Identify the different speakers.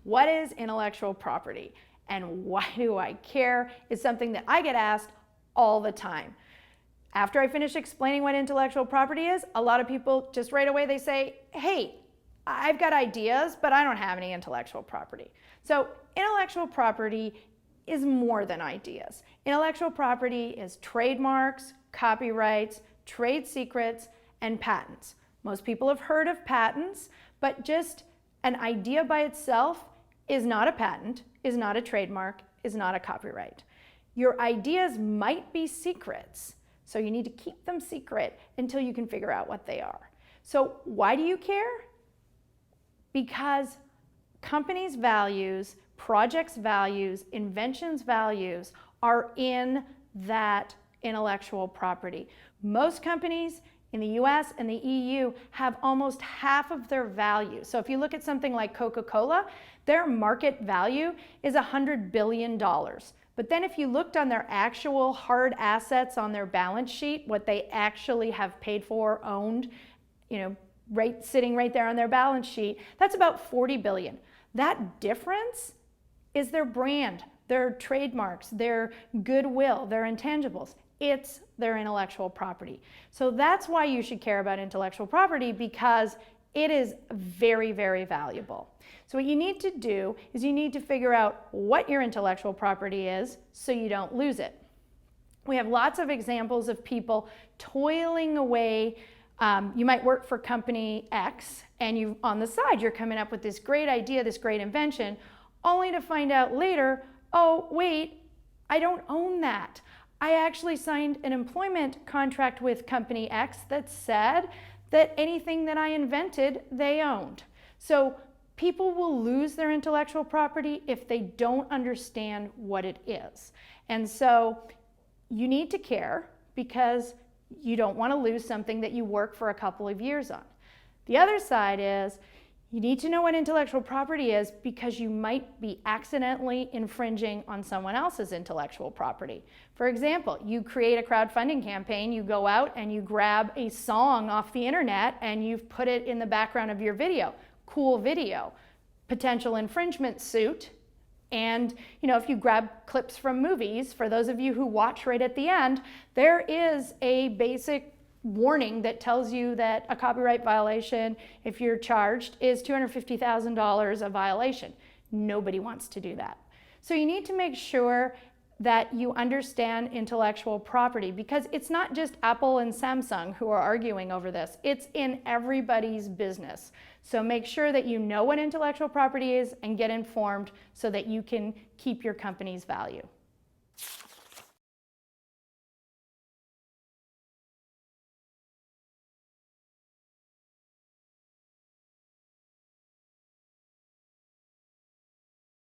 Speaker 1: What is intellectual property and why do I care is something that I get asked all the time. After I finish explaining what intellectual property is, a lot of people just right away they say, hey, I've got ideas, but I don't have any intellectual property. So intellectual property is more than ideas. Intellectual property is trademarks, copyrights, trade secrets, and patents. Most people have heard of patents, but just an idea by itself is not a patent, is not a trademark, is not a copyright. Your ideas might be secrets, so you need to keep them secret until you can figure out what they are. So why do you care? Because companies' values, projects' values, inventions' values are in that intellectual property. Most companies in the US and the EU have almost half of their value. So if you look at something like Coca-Cola, their market value is $100 billion. But then if you looked on their actual hard assets on their balance sheet, what they actually have paid for, owned, sitting right there on their balance sheet, that's about $40 billion. That difference is their brand, their trademarks, their goodwill, their intangibles. It's their intellectual property. So that's why you should care about intellectual property, because it is very, very valuable. So what you need to do is you need to figure out what your intellectual property is so you don't lose it. We have lots of examples of people toiling away. You might work for company X and on the side you're coming up with this great idea, this great invention, only to find out later, oh wait, I don't own that. I actually signed an employment contract with company X that said that anything that I invented, they owned. So people will lose their intellectual property if they don't understand what it is. And so you need to care because you don't want to lose something that you work for a couple of years on. The other side is you need to know what intellectual property is because you might be accidentally infringing on someone else's intellectual property. For example, you create a crowdfunding campaign, you go out and you grab a song off the internet and you've put it in the background of your video. Cool video. Potential infringement suit. And if you grab clips from movies, for those of you who watch right at the end, there is a basic warning that tells you that a copyright violation, if you're charged, is $250,000 a violation. Nobody wants to do that. So you need to make sure that you understand intellectual property, because it's not just Apple and Samsung who are arguing over this. It's in everybody's business. So make sure that you know what intellectual property is and get informed so that you can keep your company's value.